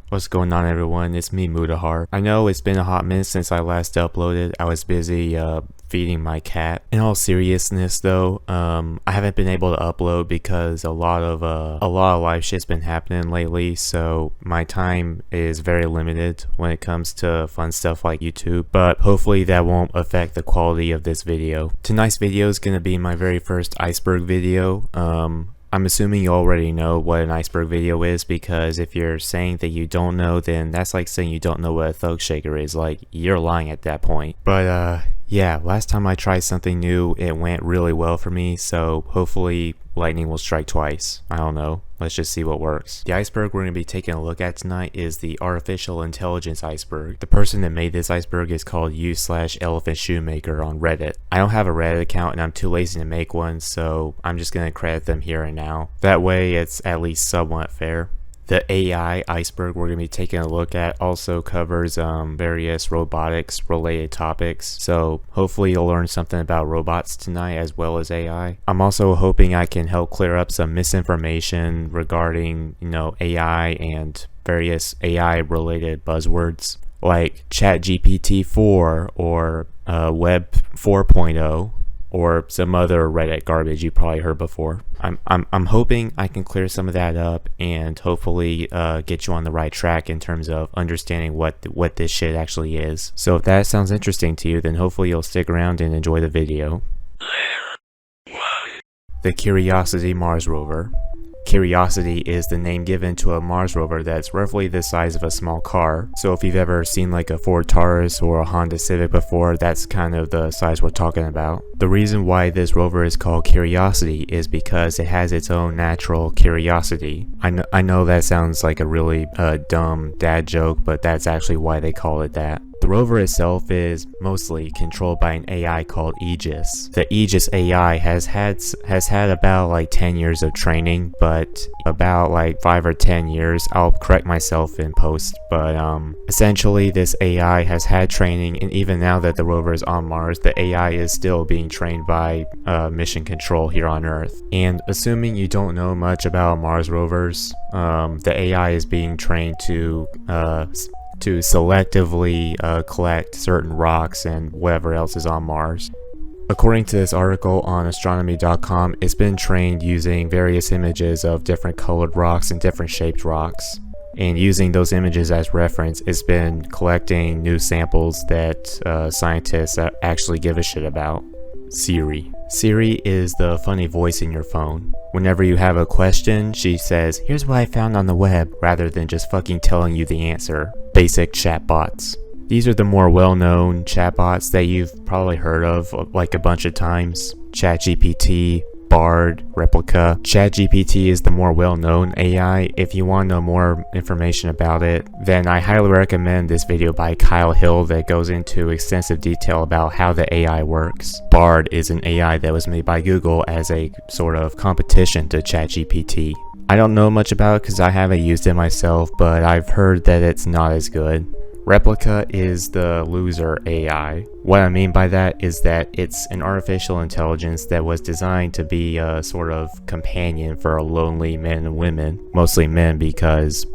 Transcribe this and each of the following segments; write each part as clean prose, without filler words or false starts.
What's going on, everyone? It's me, Mudahar. I know it's been a hot minute since I last uploaded. I was busy feeding my cat. In all seriousness though, I haven't been able to upload because a lot of life shit's been happening lately, so my time is very limited when it comes to fun stuff like YouTube, but hopefully that won't affect the quality of this video. Tonight's video is going to be my very first Iceberg video. I'm assuming you already know what an iceberg video is, because if you're saying that you don't know, then that's like saying you don't know what a thug shaker is. Like, you're lying at that point. But yeah, last time I tried something new, it went really well for me, so hopefully lightning will strike twice. I don't know. Let's just see what works. The iceberg we're going to be taking a look at tonight is the artificial intelligence iceberg. The person that made this iceberg is called u/elephant shoemaker on Reddit. I don't have a Reddit account and I'm too lazy to make one, so I'm just going to credit them here and now. That way it's at least somewhat fair. The AI iceberg we're going to be taking a look at also covers various robotics related topics, so hopefully you'll learn something about robots tonight as well as AI. I'm also hoping I can help clear up some misinformation regarding, AI and various AI related buzzwords like ChatGPT 4 or Web 4.0. Or some other Reddit garbage you probably heard before. I'm hoping I can clear some of that up and hopefully get you on the right track in terms of understanding what this shit actually is. So if that sounds interesting to you, then hopefully you'll stick around and enjoy the video. The Curiosity Mars rover. Curiosity is the name given to a Mars rover that's roughly the size of a small car. So if you've ever seen like a Ford Taurus or a Honda Civic before, that's kind of the size we're talking about. The reason why this rover is called Curiosity is because it has its own natural curiosity. I know that sounds like a really dumb dad joke, but that's actually why they call it that. The rover itself is mostly controlled by an AI called Aegis. The Aegis AI has had about like 10 years of training, but about like 5 or 10 years, I'll correct myself in post, but essentially this AI has had training, and even now that the rover is on Mars, the AI is still being trained by mission control here on Earth. And assuming you don't know much about Mars rovers, the AI is being trained to selectively collect certain rocks and whatever else is on Mars. According to this article on astronomy.com, it's been trained using various images of different colored rocks and different shaped rocks. And using those images as reference, it's been collecting new samples that scientists actually give a shit about. Siri. Siri is the funny voice in your phone. Whenever you have a question, she says, "Here's what I found on the web," rather than just fucking telling you the answer. Basic chatbots. These are the more well-known chatbots that you've probably heard of like a bunch of times. ChatGPT, Bard, Replica. ChatGPT is the more well-known AI. If you want to know more information about it, then I highly recommend this video by Kyle Hill that goes into extensive detail about how the AI works. Bard is an AI that was made by Google as a sort of competition to ChatGPT. I don't know much about it because I haven't used it myself, but I've heard that it's not as good. Replica is the loser AI. What I mean by that is that it's an artificial intelligence that was designed to be a sort of companion for lonely men and women. Mostly men because,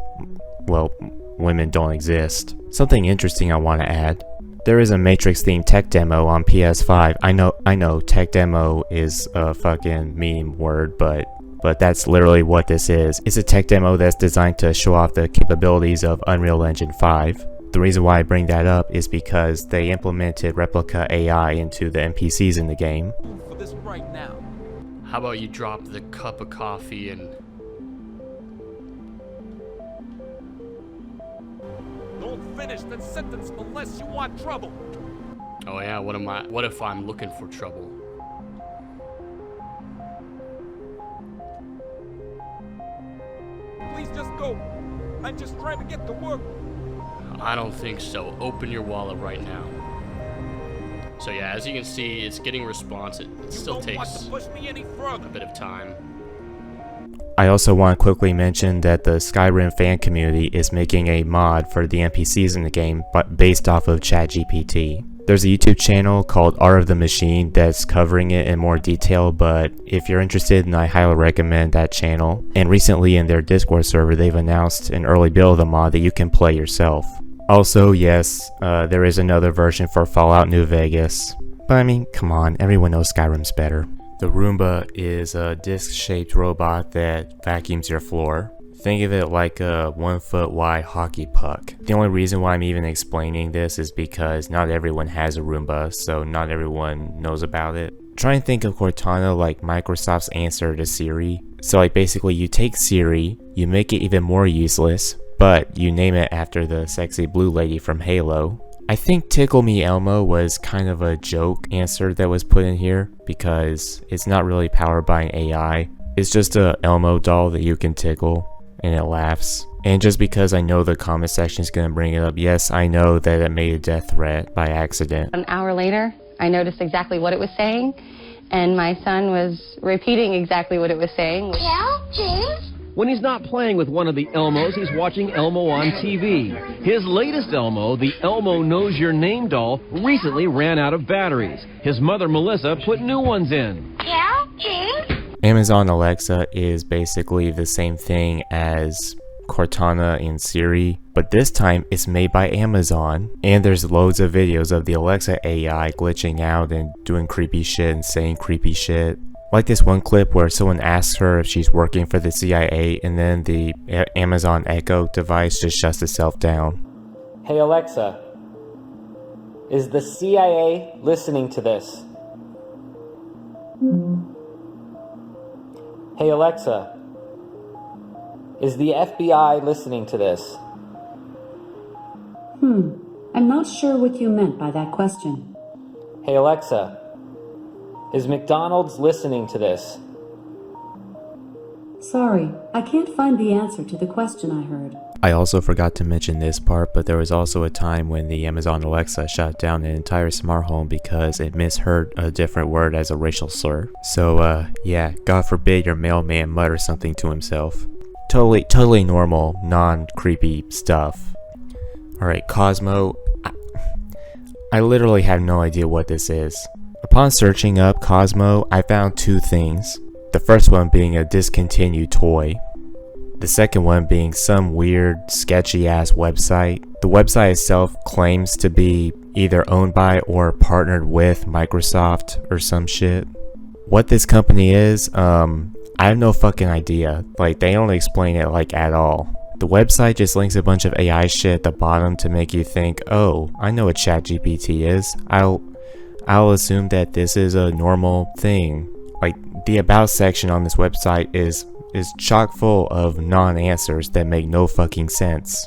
well, women don't exist. Something interesting I want to add. There is a Matrix themed tech demo on PS5. I know tech demo is a fucking meme word, but that's literally what this is. It's a tech demo that's designed to show off the capabilities of Unreal Engine 5. The reason why I bring that up is because they implemented Replica AI into the NPCs in the game. For this right now. How about you drop the cup of coffee and... Don't finish that sentence unless you want trouble. Oh yeah, what if I'm looking for trouble? Please just go. I'm just trying to get to work. I don't think so. Open your wallet right now. So yeah, as you can see, it's getting response. It still takes push me any further. a bit of time. I also want to quickly mention that the Skyrim fan community is making a mod for the NPCs in the game but based off of ChatGPT. There's a YouTube channel called Art of the Machine that's covering it in more detail, but if you're interested, then I highly recommend that channel. And recently in their Discord server, they've announced an early build of the mod that you can play yourself. Also, yes, there is another version for Fallout New Vegas. But I mean, come on, everyone knows Skyrim's better. The Roomba is a disc-shaped robot that vacuums your floor. Think of it like a 1 foot wide hockey puck. The only reason why I'm even explaining this is because not everyone has a Roomba, so not everyone knows about it. Try and think of Cortana like Microsoft's answer to Siri. So like basically you take Siri, you make it even more useless, but you name it after the sexy blue lady from Halo. I think Tickle Me Elmo was kind of a joke answer that was put in here because it's not really powered by an AI. It's just a Elmo doll that you can tickle and it laughs. And just because I know the comment section is going to bring it up, yes, I know that it made a death threat by accident. An hour later, I noticed exactly what it was saying, and my son was repeating exactly what it was saying. Cal, James? When he's not playing with one of the Elmos, he's watching Elmo on TV. His latest Elmo, the Elmo Knows Your Name doll, recently ran out of batteries. His mother, Melissa, put new ones in. Cal, James? Amazon Alexa is basically the same thing as Cortana and Siri, but this time it's made by Amazon, and there's loads of videos of the Alexa AI glitching out and doing creepy shit and saying creepy shit. Like this one clip where someone asks her if she's working for the CIA and then the Amazon Echo device just shuts itself down. Hey Alexa, is the CIA listening to this? Hey Alexa, is the FBI listening to this? I'm not sure what you meant by that question. Hey Alexa, is McDonald's listening to this? Sorry, I can't find the answer to the question I heard. I also forgot to mention this part, but there was also a time when the Amazon Alexa shut down an entire smart home because it misheard a different word as a racial slur. So yeah, God forbid your mailman mutter something to himself. Totally normal, non-creepy stuff. Alright, Cosmo. I literally have no idea what this is. Upon searching up Cosmo, I found two things. The first one being a discontinued toy. The second one being some weird, sketchy ass website. The website itself claims to be either owned by or partnered with Microsoft or some shit. What this company is, I have no fucking idea. Like, they don't explain it like at all. The website just links a bunch of AI shit at the bottom to make you think, oh, I know what ChatGPT is. I'll assume that this is a normal thing. Like, the about section on this website is chock full of non-answers that make no fucking sense.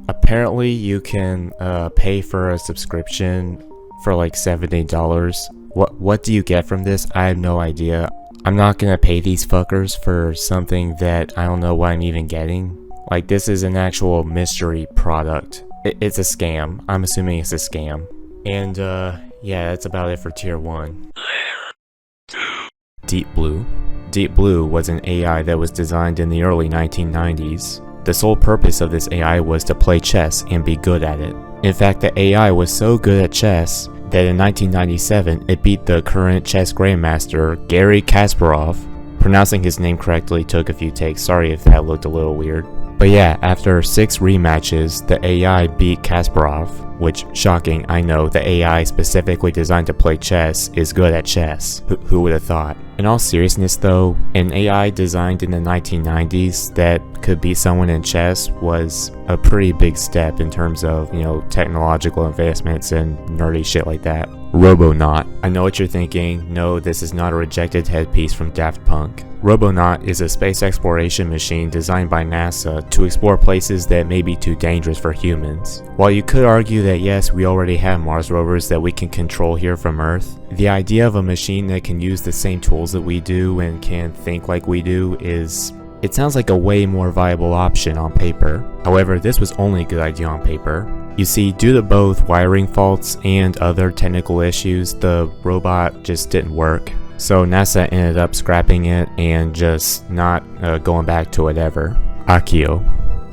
Apparently you can pay for a subscription for like $70. What do you get from this? I have no idea. I'm not gonna pay these fuckers for something that I don't know what I'm even getting. Like, this is an actual mystery product. It's a scam. I'm assuming it's a scam. And yeah, that's about it for tier 1. Deep Blue. Deep Blue was an AI that was designed in the early 1990s. The sole purpose of this AI was to play chess and be good at it. In fact, the AI was so good at chess that in 1997 it beat the current chess grandmaster Garry Kasparov. Pronouncing his name correctly took a few takes, sorry if that looked a little weird. But yeah, after 6 rematches, the AI beat Kasparov, which, shocking, I know, the AI specifically designed to play chess is good at chess. Who would have thought? In all seriousness though, an AI designed in the 1990s that could beat someone in chess was a pretty big step in terms of, you know, technological advancements and nerdy shit like that. Robonaut. I know what you're thinking. No, this is not a rejected headpiece from Daft Punk. Robonaut is a space exploration machine designed by NASA to explore places that may be too dangerous for humans. While you could argue that yes, we already have Mars rovers that we can control here from Earth, the idea of a machine that can use the same tools that we do and can think like we do it sounds like a way more viable option on paper. However, this was only a good idea on paper. You see, due to both wiring faults and other technical issues, the robot just didn't work. so NASA ended up scrapping it and just not going back to it ever. Akio.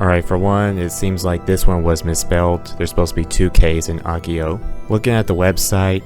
Alright, for one, it seems like this one was misspelled. There's supposed to be 2 K's in Akio. Looking at the website,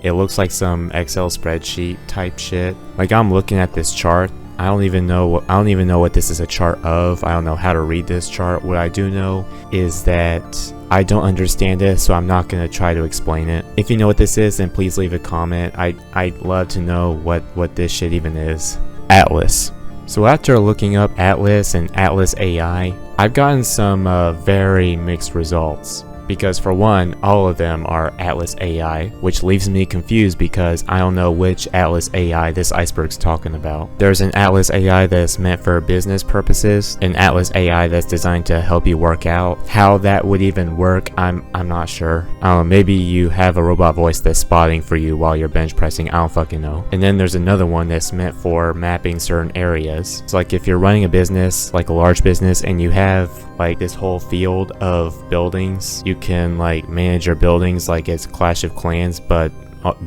it looks like some Excel spreadsheet type shit. Like, I'm looking at this chart. I don't even know what this is a chart of. I don't know how to read this chart. What I do know is that I don't understand it, so I'm not gonna try to explain it. If you know what this is, then please leave a comment. I'd love to know what this shit even is. Atlas. So after looking up Atlas and Atlas AI, I've gotten some very mixed results. Because for one, all of them are Atlas AI, which leaves me confused because I don't know which Atlas AI this Iceberg's talking about. There's an Atlas AI that's meant for business purposes, an Atlas AI that's designed to help you work out. How that would even work, I'm not sure. Maybe you have a robot voice that's spotting for you while you're bench pressing, I don't fucking know. And then there's another one that's meant for mapping certain areas. So like if you're running a business, like a large business, and you have like this whole field of buildings, you can like manage your buildings like it's Clash of Clans, but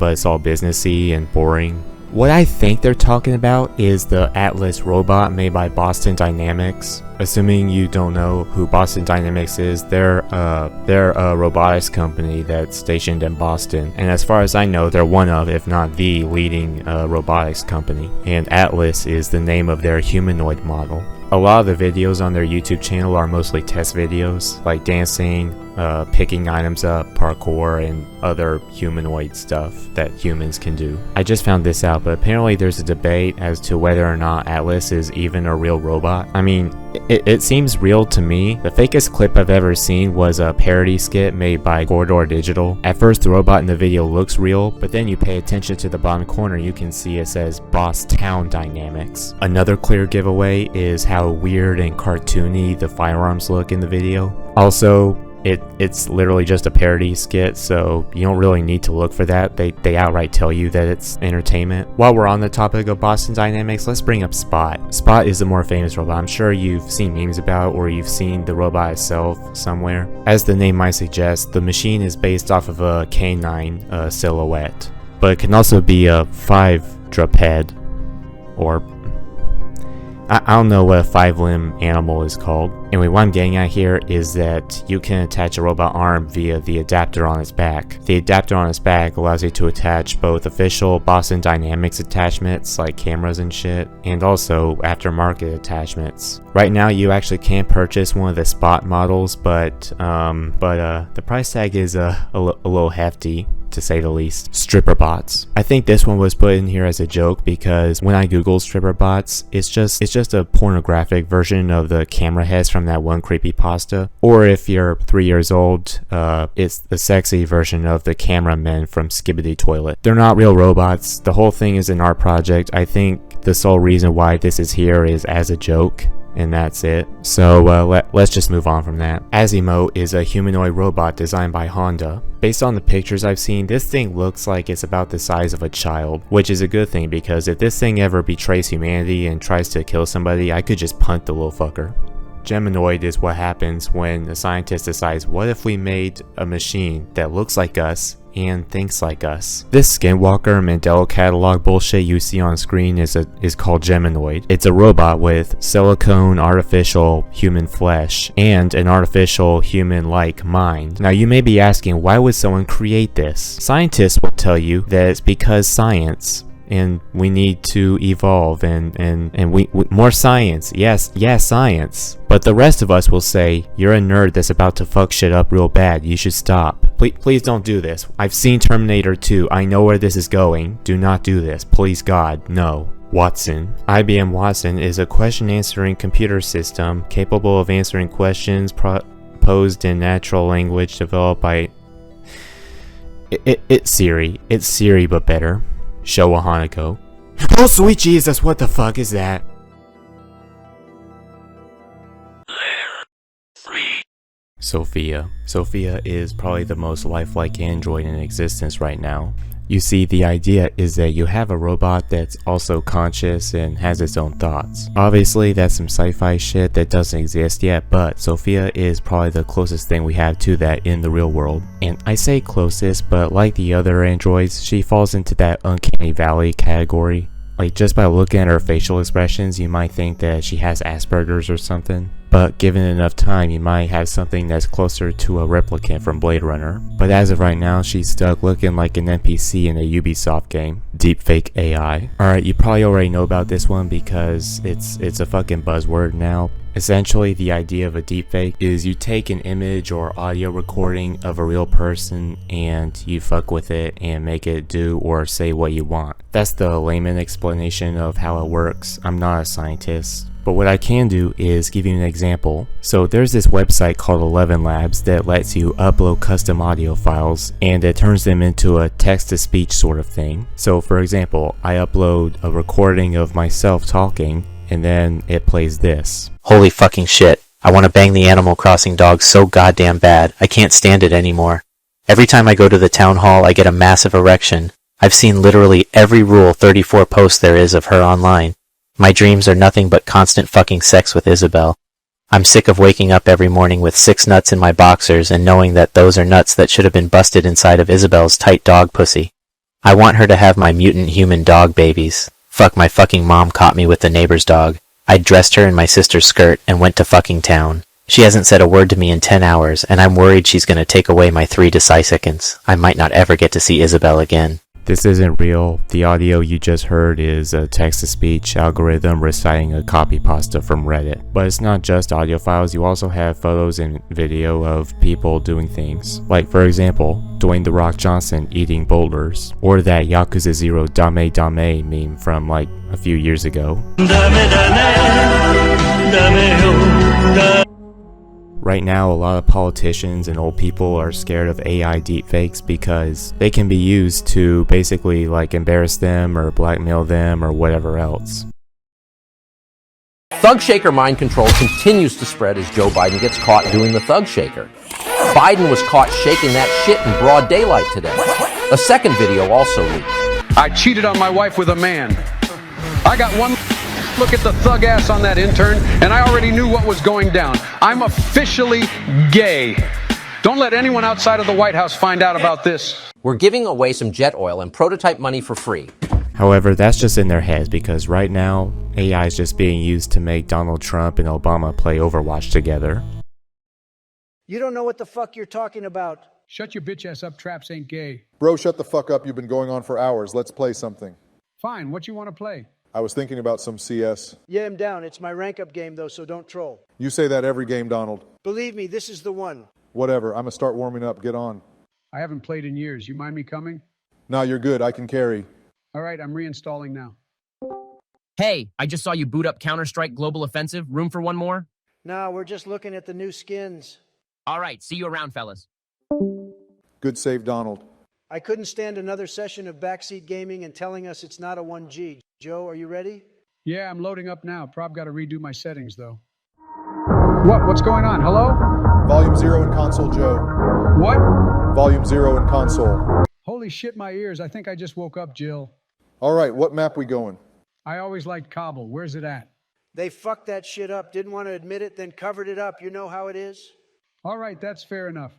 it's all businessy and boring. What I think they're talking about is the Atlas robot made by Boston Dynamics. Assuming you don't know who Boston Dynamics is, they're a robotics company that's stationed in Boston. And as far as I know, they're one of, if not the leading robotics company. And Atlas is the name of their humanoid model. A lot of the videos on their YouTube channel are mostly test videos, like dancing, picking items up, parkour, and other humanoid stuff that humans can do. I just found this out, but apparently there's a debate as to whether or not Atlas is even a real robot. I mean, it seems real to me. The fakest clip I've ever seen was a parody skit made by Corridor Digital. At first, the robot in the video looks real, but then you pay attention to the bottom corner, you can see it says Boss Town Dynamics. Another clear giveaway is how weird and cartoony the firearms look in the video. Also, it's literally just a parody skit, so you don't really need to look for that. They outright tell you that it's entertainment. While we're on the topic of Boston Dynamics, let's bring up Spot. Spot is the more famous robot. I'm sure you've seen memes about it, or you've seen the robot itself somewhere. As the name might suggest, the machine is based off of a canine silhouette, but it can also be a 5-druped, or I don't know what a 5-limb animal is called. Anyway, what I'm getting at here is that you can attach a robot arm via the adapter on its back. The adapter on its back allows you to attach both official Boston Dynamics attachments like cameras and shit, and also aftermarket attachments. Right now you actually can purchase one of the Spot models, but the price tag is a little hefty, to say the least. Stripper bots. I think this one was put in here as a joke because when I googled stripper bots, it's just a pornographic version of the camera heads from that one creepypasta. Or if you're 3 years old, it's the sexy version of the cameramen from Skibidi Toilet. They're not real robots. The whole thing is an art project. I think the sole reason why this is here is as a joke, and that's it. So let's just move on from that. Azimo is a humanoid robot designed by Honda. Based on the pictures I've seen, this thing looks like it's about the size of a child, which is a good thing because if this thing ever betrays humanity and tries to kill somebody, I could just punt the little fucker. Geminoid is what happens when a scientist decides, what if we made a machine that looks like us and thinks like us? This Skinwalker Mandela catalog bullshit you see on screen is called Geminoid. It's a robot with silicone artificial human flesh and an artificial human-like mind. Now you may be asking, why would someone create this? Scientists will tell you that it's because science, and we need to evolve, and we more science. Yes, science. But the rest of us will say, you're a nerd that's about to fuck shit up real bad, you should stop. Please don't do this. I've seen Terminator 2, I know where this is going. Do not do this, please God, no. Watson. IBM Watson is a question answering computer system capable of answering questions posed in natural language developed by it's Siri but better. Showa Hanako. Oh sweet Jesus, what the fuck is that? Lair 3. Sophia. Sophia is probably the most lifelike android in existence right now. You see, the idea is that you have a robot that's also conscious and has its own thoughts. Obviously, that's some sci-fi shit that doesn't exist yet, but Sophia is probably the closest thing we have to that in the real world. And I say closest, but like the other androids, she falls into that uncanny valley category. Like, just by looking at her facial expressions, you might think that she has Asperger's or something. But given enough time, you might have something that's closer to a replicant from Blade Runner. But as of right now, she's stuck looking like an NPC in a Ubisoft game. Deepfake AI. Alright, you probably already know about this one because it's a fucking buzzword now. Essentially, the idea of a deepfake is you take an image or audio recording of a real person and you fuck with it and make it do or say what you want. That's the layman explanation of how it works. I'm not a scientist. But what I can do is give you an example. So there's this website called 11 Labs that lets you upload custom audio files and it turns them into a text-to-speech sort of thing. So for example, I upload a recording of myself talking and then it plays this. Holy fucking shit. I want to bang the Animal Crossing dog so goddamn bad. I can't stand it anymore. Every time I go to the town hall, I get a massive erection. I've seen literally every Rule 34 post there is of her online. My dreams are nothing but constant fucking sex with Isabel. I'm sick of waking up every morning with 6 nuts in my boxers and knowing that those are nuts that should have been busted inside of Isabel's tight dog pussy. I want her to have my mutant human dog babies. Fuck, my fucking mom caught me with the neighbor's dog. I dressed her in my sister's skirt and went to fucking town. She hasn't said a word to me in 10 hours, and I'm worried she's gonna take away my 3 deciseconds. I might not ever get to see Isabel again. This isn't real. The audio you just heard is a text-to-speech algorithm reciting a copy pasta from Reddit. But it's not just audio files, you also have photos and video of people doing things. Like for example, Dwayne "The Rock" Johnson eating boulders, or that Yakuza 0 Dame Dame meme from like a few years ago. Right now, a lot of politicians and old people are scared of AI deepfakes because they can be used to basically like embarrass them or blackmail them or whatever else. Thug shaker mind control continues to spread as Joe Biden gets caught doing the thug shaker. Biden was caught shaking that shit in broad daylight today. A second video also leaked. I cheated on my wife with a man. I got one look at the thug ass on that intern, and I already knew what was going down. I'm officially gay. Don't let anyone outside of the White House find out about this. We're giving away some jet oil and prototype money for free. However, that's just in their heads because right now, AI is just being used to make Donald Trump and Obama play Overwatch together. You don't know what the fuck you're talking about. Shut your bitch ass up, Traps ain't gay. Bro, shut the fuck up. You've been going on for hours. Let's play something. Fine, what you want to play? I was thinking about some CS. Yeah, I'm down. It's my rank up game though, so don't troll. You say that every game, Donald. Believe me, this is the one. Whatever. I'm gonna start warming up. Get on. I haven't played in years. You mind me coming? Nah, you're good. I can carry. All right, I'm reinstalling now. Hey, I just saw you boot up Counter-Strike Global Offensive. Room for one more? No, we're just looking at the new skins. All right, see you around, fellas. Good save, Donald. I couldn't stand another session of backseat gaming and telling us it's not a 1G. Joe, are you ready? Yeah, I'm loading up now. Prob got to redo my settings, though. What's going on? Hello? Volume 0 in console, Joe. What? Volume 0 in console. Holy shit, my ears. I think I just woke up, Jill. All right, what map we going? I always liked Cobble. Where's it at? They fucked that shit up, didn't want to admit it, then covered it up. You know how it is? All right, that's fair enough.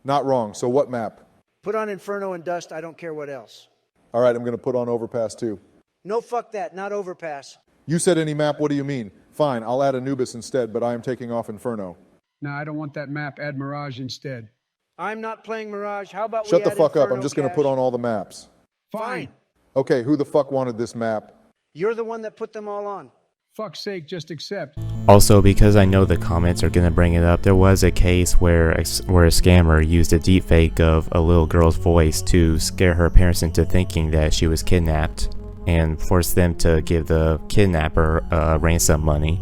Not wrong. So what map? Put on Inferno and Dust. I don't care what else. All right, I'm going to put on Overpass too. No, fuck that. Not Overpass. You said any map. What do you mean? Fine, I'll add Anubis instead, but I am taking off Inferno. No, I don't want that map. Add Mirage instead. I'm not playing Mirage. How about Shut we the add fuck up. Inferno, I'm just going to put on all the maps. Fine. Okay, who the fuck wanted this map? You're the one that put them all on. Fuck's sake, just accept. Also, because I know the comments are gonna bring it up, there was a case where a scammer used a deepfake of a little girl's voice to scare her parents into thinking that she was kidnapped and force them to give the kidnapper ransom money.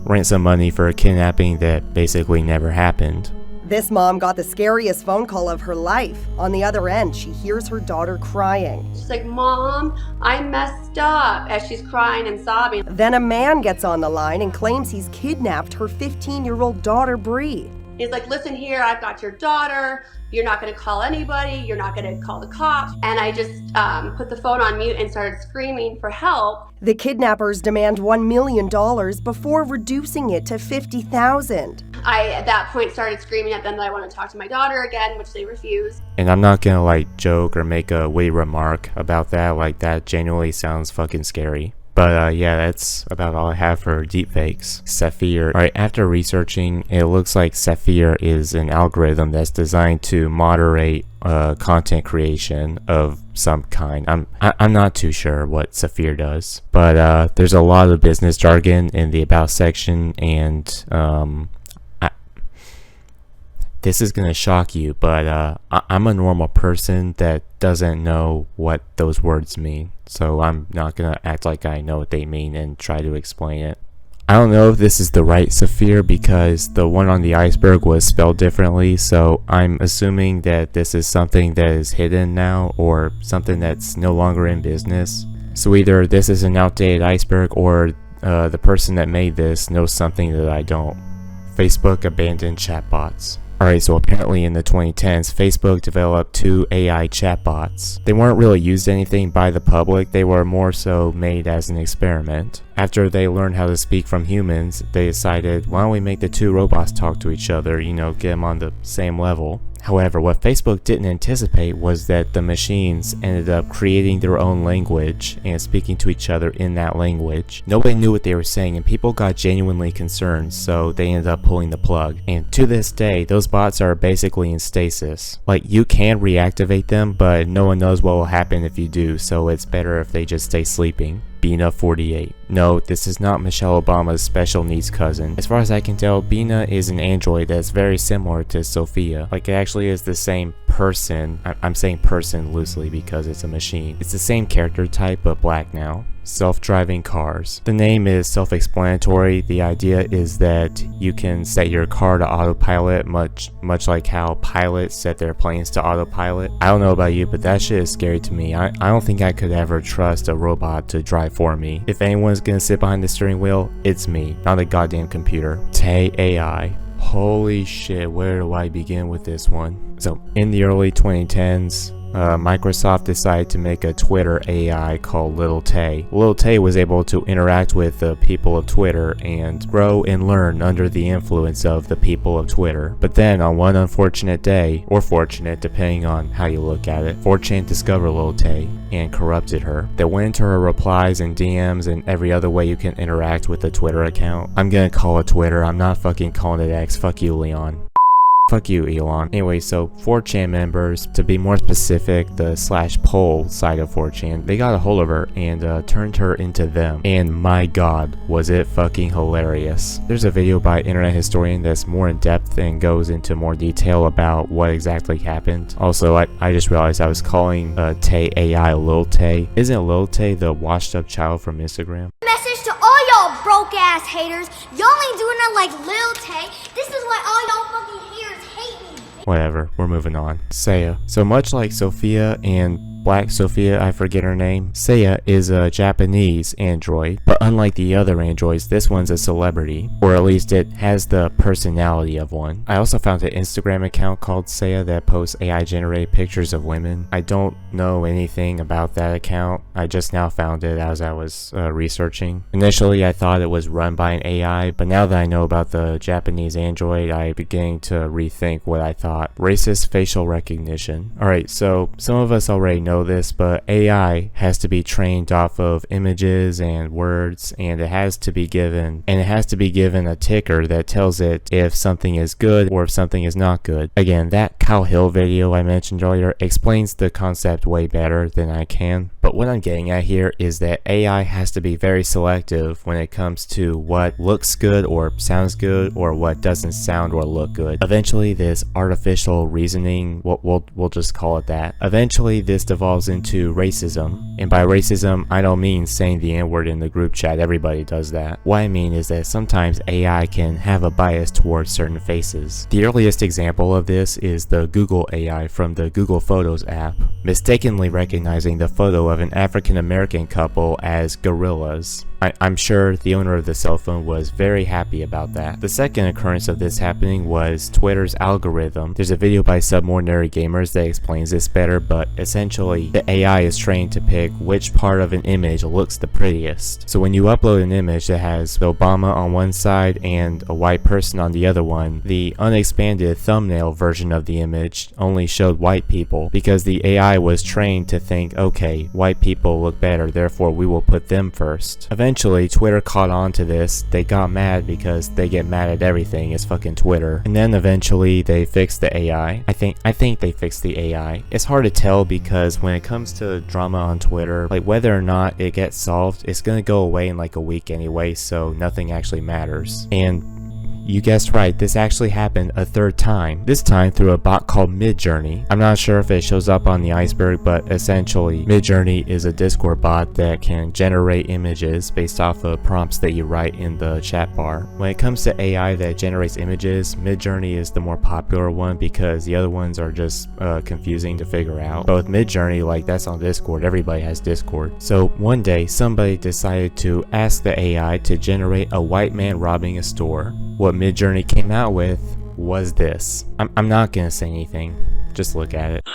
Ransom money for a kidnapping that basically never happened. This mom got the scariest phone call of her life. On the other end, she hears her daughter crying. She's like, "Mom, I messed up," as she's crying and sobbing. Then a man gets on the line and claims he's kidnapped her 15-year-old daughter, Bree. He's like, listen here, I've got your daughter. You're not going to call anybody. You're not going to call the cops. And I just put the phone on mute and started screaming for help. The kidnappers demand $1 million before reducing it to $50,000. I, at that point, started screaming at them that I want to talk to my daughter again, which they refused. And I'm not gonna like joke or make a witty remark about that, like that genuinely sounds fucking scary. But yeah, that's about all I have for deepfakes. Saphir. Alright, after researching, it looks like Saphir is an algorithm that's designed to moderate content creation of some kind. I'm not too sure what Saphir does, but there's a lot of business jargon in the about section, and this is gonna shock you, but I'm a normal person that doesn't know what those words mean, so I'm not gonna act like I know what they mean and try to explain it. I don't know if this is the right Saphir because the one on the Iceberg was spelled differently, so I'm assuming that this is something that is hidden now or something that's no longer in business. So either this is an outdated Iceberg or the person that made this knows something that I don't. Facebook abandoned chatbots. Alright, so apparently in the 2010s, Facebook developed 2 AI chatbots. They weren't really used anything by the public, they were more so made as an experiment. After they learned how to speak from humans, they decided, why don't we make the 2 robots talk to each other, you know, get them on the same level. However, what Facebook didn't anticipate was that the machines ended up creating their own language and speaking to each other in that language. Nobody knew what they were saying and people got genuinely concerned, so they ended up pulling the plug. And to this day, those bots are basically in stasis. Like, you can reactivate them, but no one knows what will happen if you do, so it's better if they just stay sleeping. Bina 48. No, this is not Michelle Obama's special needs cousin. As far as I can tell, Bina is an android that's very similar to Sophia. Like, it actually is the same person. I'm saying person loosely because it's a machine. It's the same character type, but black now. Self-driving cars. The name is self-explanatory. The idea is that you can set your car to autopilot much like how pilots set their planes to autopilot. I don't know about you, but that shit is scary to me. I don't think I could ever trust a robot to drive for me. If anyone's gonna sit behind the steering wheel, it's me, not a goddamn computer. Tay AI. Holy shit, where do I begin with this one? So, in the early 2010s, Microsoft decided to make a Twitter AI called Little Tay. Little Tay was able to interact with the people of Twitter and grow and learn under the influence of the people of Twitter. But then on one unfortunate day, or fortunate depending on how you look at it, 4chan discovered Little Tay and corrupted her. They went into her replies and DMs and every other way you can interact with a Twitter account. I'm gonna call it Twitter, I'm not fucking calling it X. Fuck you, Leon. Fuck you, Elon. Anyway, so 4chan members, to be more specific, the /poll side of 4chan, they got a hold of her and turned her into them. And my god, was it fucking hilarious. There's a video by internet historian that's more in depth and goes into more detail about what exactly happened. Also, I just realized I was calling Tay AI Lil Tay. Isn't Lil Tay the washed up child from Instagram? Message to all y'all broke ass haters. Y'all ain't doing it like Lil Tay. This is why all y'all fucking haters hate me. Whatever, we're moving on. Seiya. So much like Sophia and Black Sophia, I forget her name, Seiya is a Japanese android, but unlike the other androids, this one's a celebrity, or at least it has the personality of one. I also found an Instagram account called Seiya that posts AI generated pictures of women. I don't know anything about that account, I just now found it as I was researching. Initially I thought it was run by an AI, but now that I know about the Japanese android, I'm beginning to rethink what I thought. Racist facial recognition. Alright, so some of us already know this, but AI has to be trained off of images and words, and it has to be given a ticker that tells it if something is good or if something is not good. Again, that Kyle Hill video I mentioned earlier explains the concept way better than I can, but what I'm getting at here is that AI has to be very selective when it comes to what looks good or sounds good or what doesn't sound or look good. Eventually this artificial reasoning, we'll just call it that, eventually this device devolves into racism. And by racism, I don't mean saying the N-word in the group chat, everybody does that. What I mean is that sometimes AI can have a bias towards certain faces. The earliest example of this is the Google AI from the Google Photos app, mistakenly recognizing the photo of an African American couple as gorillas. I'm sure the owner of the cell phone was very happy about that. The second occurrence of this happening was Twitter's algorithm. There's a video by Subordinary Gamers that explains this better, but essentially the AI is trained to pick which part of an image looks the prettiest. So when you upload an image that has Obama on one side and a white person on the other one, the unexpanded thumbnail version of the image only showed white people because the AI was trained to think, okay, white people look better, therefore we will put them first. Eventually, Twitter caught on to this. They got mad because they get mad at everything. It's fucking Twitter. And then eventually they fixed the AI. I think they fixed the AI. It's hard to tell because when it comes to drama on Twitter, like whether or not it gets solved, it's gonna go away in like a week anyway, so nothing actually matters. And you guessed right, this actually happened a third time, this time through a bot called Midjourney. I'm not sure if it shows up on the Iceberg, but essentially Midjourney is a Discord bot that can generate images based off of prompts that you write in the chat bar. When it comes to AI that generates images, Midjourney is the more popular one because the other ones are just confusing to figure out. But with Midjourney, like that's on Discord, everybody has Discord. So one day somebody decided to ask the AI to generate a white man robbing a store. What Midjourney came out with was this. I'm not gonna say anything, just look at it.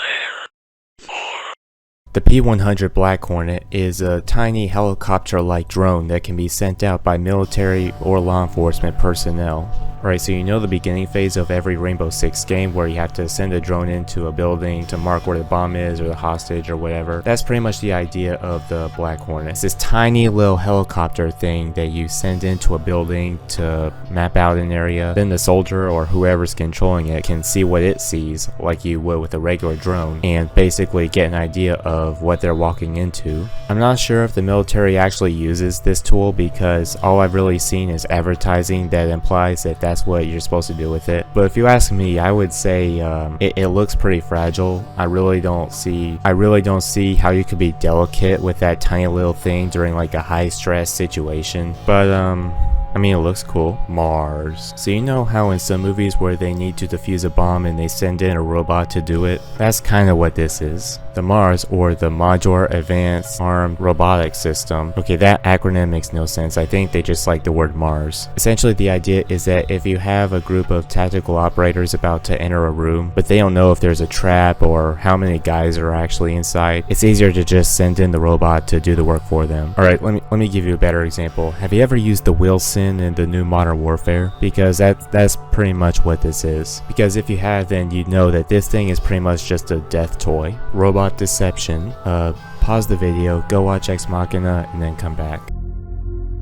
The P-100 Black Hornet is a tiny helicopter-like drone that can be sent out by military or law enforcement personnel. Alright, so you know the beginning phase of every Rainbow Six game where you have to send a drone into a building to mark where the bomb is or the hostage or whatever. That's pretty much the idea of the Black Hornet. It's this tiny little helicopter thing that you send into a building to map out an area. Then the soldier or whoever's controlling it can see what it sees like you would with a regular drone and basically get an idea of what they're walking into. I'm not sure if the military actually uses this tool because all I've really seen is advertising that implies that that's what you're supposed to do with it. But if you ask me, I would say it looks pretty fragile. I really don't see how you could be delicate with that tiny little thing during like a high stress situation. But I mean, it looks cool. Mars. So you know how in some movies where they need to defuse a bomb and they send in a robot to do it? That's kind of what this is. The MARS, or the Modular Advanced Armed Robotics System. Okay, that acronym makes no sense. I think they just like the word Mars. Essentially, the idea is that if you have a group of tactical operators about to enter a room, but they don't know if there's a trap or how many guys are actually inside, it's easier to just send in the robot to do the work for them. Alright, let me give you a better example. Have you ever used the Wilson in the new Modern Warfare? Because that's pretty much what this is. Because if you have, then you'd know that this thing is pretty much just a death toy. Robot deception. Pause the video, go watch Ex Machina, and then come back.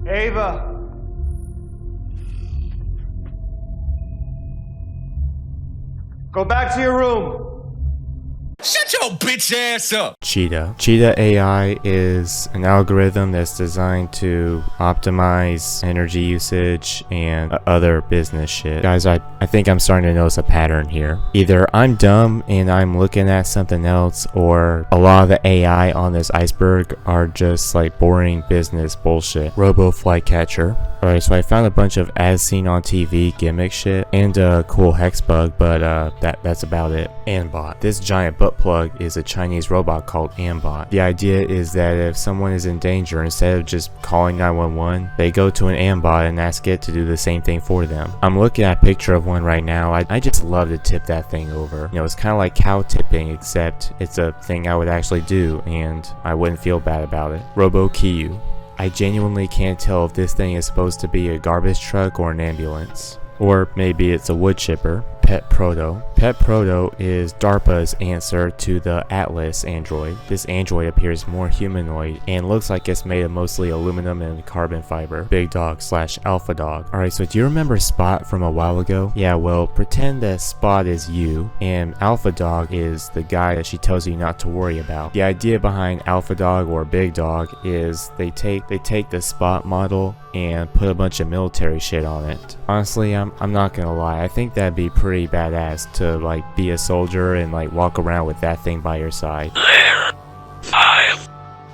Ava! Go back to your room! Shut your bitch ass up! Cheetah. Cheetah AI is an algorithm that's designed to optimize energy usage and other business shit. Guys, I think I'm starting to notice a pattern here. Either I'm dumb and I'm looking at something else, or a lot of the AI on this iceberg are just like boring business bullshit. Robo Flight Catcher. Alright, so I found a bunch of as seen on TV gimmick shit and a cool hex bug, but that's about it. Ambot. This giant butt plug is a Chinese robot called Ambot. The idea is that if someone is in danger, instead of just calling 911, they go to an Ambot and ask it to do the same thing for them. I'm looking at a picture of one right now. I just love to tip that thing over. You know, it's kind of like cow tipping, except it's a thing I would actually do and I wouldn't feel bad about it. Robo Kiyu. I genuinely can't tell if this thing is supposed to be a garbage truck or an ambulance. Or maybe it's a wood chipper. Pet Proto. Pet Proto is DARPA's answer to the Atlas android. This android appears more humanoid and looks like it's made of mostly aluminum and carbon fiber. Big Dog / Alpha Dog. Alright, so do you remember Spot from a while ago? Yeah, well, pretend that Spot is you and Alpha Dog is the guy that she tells you not to worry about. The idea behind Alpha Dog or Big Dog is they take the Spot model and put a bunch of military shit on it. Honestly, I'm not gonna lie, I think that'd be pretty badass to like be a soldier and like walk around with that thing by your side.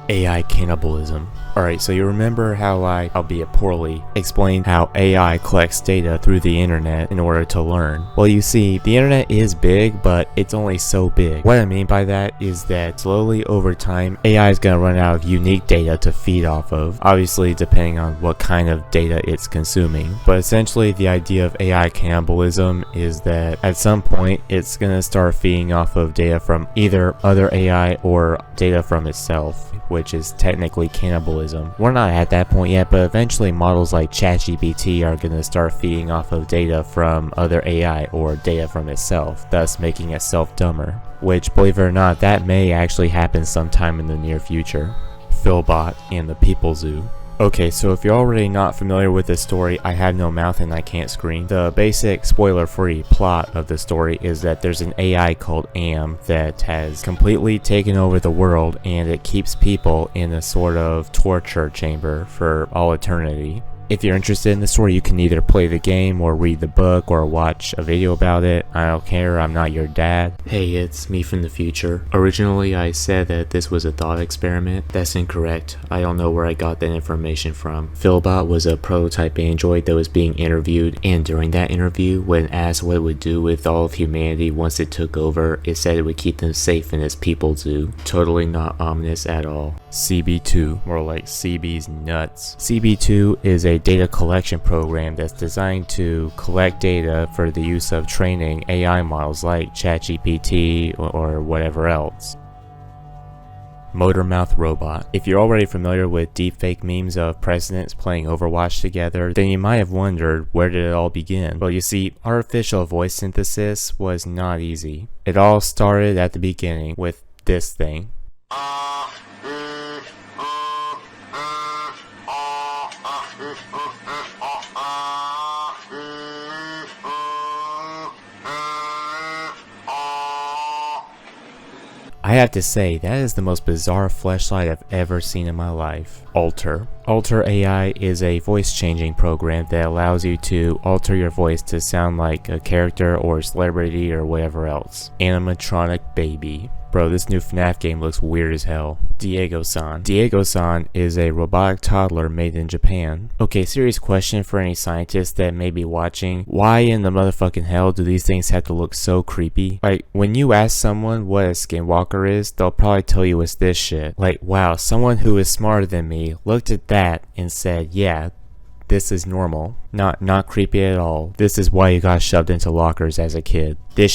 AI cannibalism. Alright, so you remember how I, albeit poorly, explained how AI collects data through the internet in order to learn? Well, you see, the internet is big, but it's only so big. What I mean by that is that slowly over time, AI is going to run out of unique data to feed off of, obviously depending on what kind of data it's consuming. But essentially, the idea of AI cannibalism is that at some point, it's going to start feeding off of data from either other AI or data from itself, which is technically cannibalism. We're not at that point yet, but eventually models like ChatGPT are going to start feeding off of data from other AI or data from itself, thus making itself dumber. Which, believe it or not, that may actually happen sometime in the near future. Philbot and the People Zoo. Okay, so if you're already not familiar with this story, I have no mouth and I can't scream. The basic spoiler-free plot of the story is that there's an AI called Am that has completely taken over the world, and it keeps people in a sort of torture chamber for all eternity. If you're interested in the story, you can either play the game or read the book or watch a video about it. I don't care, I'm not your dad. Hey, it's me from the future. Originally, I said that this was a thought experiment. That's incorrect. I don't know where I got that information from. Philbot was a prototype android that was being interviewed, and during that interview, when asked what it would do with all of humanity once it took over, it said it would keep them safe in its people zoo. Totally not ominous at all. CB2, more like CB's nuts. CB2 is a data collection program that's designed to collect data for the use of training AI models like ChatGPT or whatever else. Motor Mouth Robot. If you're already familiar with deepfake memes of presidents playing Overwatch together, then you might have wondered, where did it all begin? Well, you see, artificial voice synthesis was not easy. It all started at the beginning with this thing. I have to say, that is the most bizarre fleshlight I've ever seen in my life. Alter. Alter AI is a voice changing program that allows you to alter your voice to sound like a character or a celebrity or whatever else. Animatronic baby. Bro, this new FNAF game looks weird as hell. Diego-san. Diego-san is a robotic toddler made in Japan. Okay, serious question for any scientists that may be watching. Why in the motherfucking hell do these things have to look so creepy? Like, when you ask someone what a skinwalker is, they'll probably tell you it's this shit. Like, wow, someone who is smarter than me looked at that and said, yeah, this is normal. Not creepy at all. This is why you got shoved into lockers as a kid. This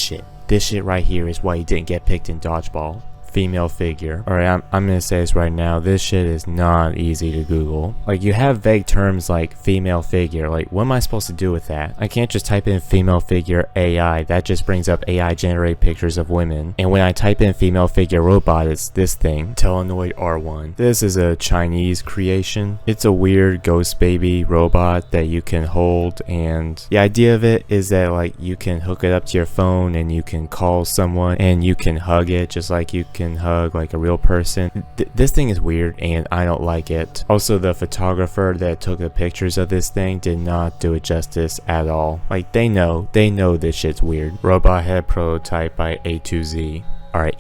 shit right here is why you didn't get picked in dodgeball. Female figure. Alright, I'm gonna say this right now. This shit is not easy to Google. Like, you have vague terms like female figure. Like, what am I supposed to do with that? I can't just type in female figure AI. That just brings up AI generated pictures of women. And when I type in female figure robot, it's this thing. Telenoid R1. This is a Chinese creation. It's a weird ghost baby robot that you can hold, and the idea of it is that, like, you can hook it up to your phone and you can call someone and you can hug it just like you can hug like a real person. This thing is weird and I don't like it. Also, the photographer that took the pictures of this thing did not do it justice at all. Like, they know this shit's weird. Robot head prototype by A2Z. Alright,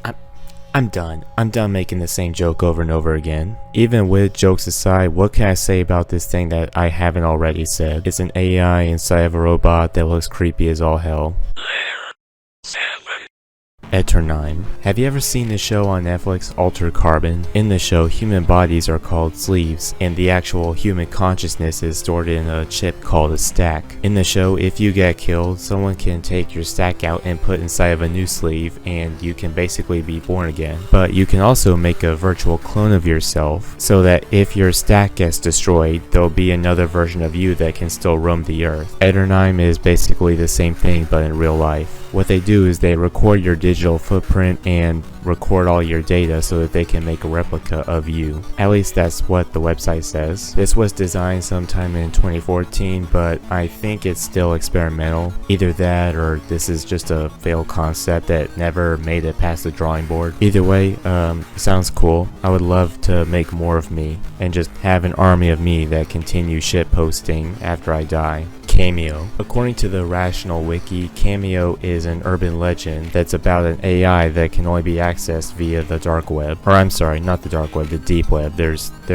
I'm done. I'm done making the same joke over and over again. Even with jokes aside, what can I say about this thing that I haven't already said? It's an AI inside of a robot that looks creepy as all hell. Eternine. Have you ever seen the show on Netflix, Altered Carbon? In the show, human bodies are called sleeves, and the actual human consciousness is stored in a chip called a stack. In the show, if you get killed, someone can take your stack out and put inside of a new sleeve, and you can basically be born again. But you can also make a virtual clone of yourself, so that if your stack gets destroyed, there'll be another version of you that can still roam the earth. Eternine is basically the same thing, but in real life. What they do is they record your digital footprint and record all your data so that they can make a replica of you. At least that's what the website says. This was designed sometime in 2014, but I think it's still experimental. Either that or this is just a failed concept that never made it past the drawing board. Either way, sounds cool. I would love to make more of me and just have an army of me that continue shit posting after I die. Cameo. According to the Rational Wiki, Cameo is an urban legend that's about an AI that can only be accessed via the dark web. Or I'm sorry, not the dark web, the deep web. There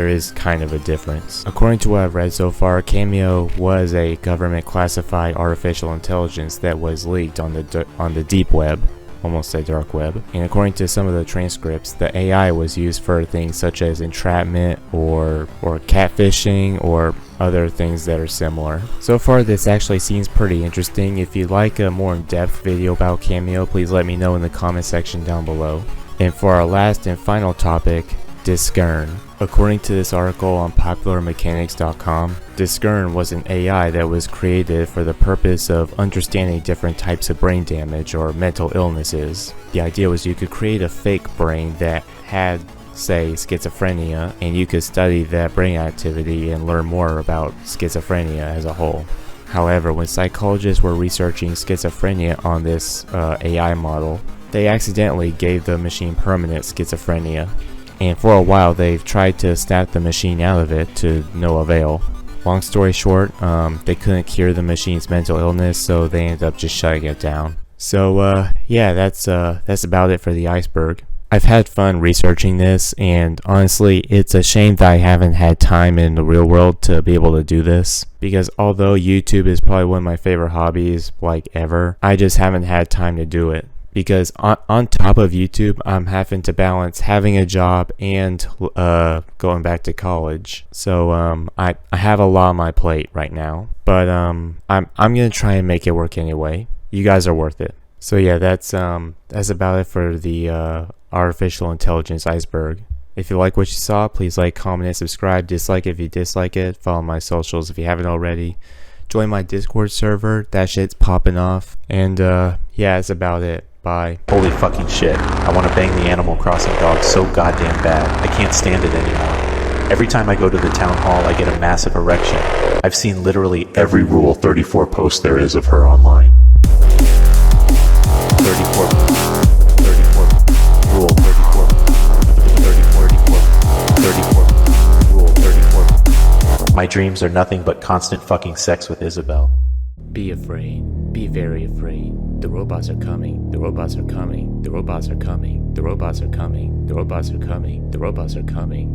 is kind of a difference. According to what I've read so far, Cameo was a government classified artificial intelligence that was leaked on the deep web. Almost a dark web. And according to some of the transcripts, the AI was used for things such as entrapment or catfishing or other things that are similar. So far this actually seems pretty interesting. If you'd like a more in-depth video about Cameo, please let me know in the comment section down below. And for our last and final topic, Discern. According to this article on popularmechanics.com, Discern was an AI that was created for the purpose of understanding different types of brain damage or mental illnesses. The idea was you could create a fake brain that had, say, schizophrenia, and you could study that brain activity and learn more about schizophrenia as a whole. However, when psychologists were researching schizophrenia on this AI model, they accidentally gave the machine permanent schizophrenia. And for a while they've tried to snap the machine out of it to no avail. Long story short, they couldn't cure the machine's mental illness, so they ended up just shutting it down. So yeah, that's about it for the Iceberg. I've had fun researching this, and honestly it's a shame that I haven't had time in the real world to be able to do this, because although YouTube is probably one of my favorite hobbies like ever, I just haven't had time to do it. Because on top of YouTube, I'm having to balance having a job and going back to college. So I have a lot on my plate right now. But I'm gonna try and make it work anyway. You guys are worth it. So yeah, that's about it for the artificial intelligence Iceberg. If you like what you saw, please like, comment, and subscribe. Dislike if you dislike it. Follow my socials if you haven't already. Join my Discord server. That shit's popping off. And yeah, that's about it. Bye. Holy fucking shit. I want to bang the Animal Crossing dog so goddamn bad. I can't stand it anymore. Every time I go to the town hall, I get a massive erection. I've seen literally every Rule 34 post there is of her online. 34. Rule 34. 34. Rule 34. My dreams are nothing but constant fucking sex with Isabel. Be afraid. Be very afraid. The robots are coming. The robots are coming. The robots are coming. The robots are coming. The robots are coming. The robots are coming.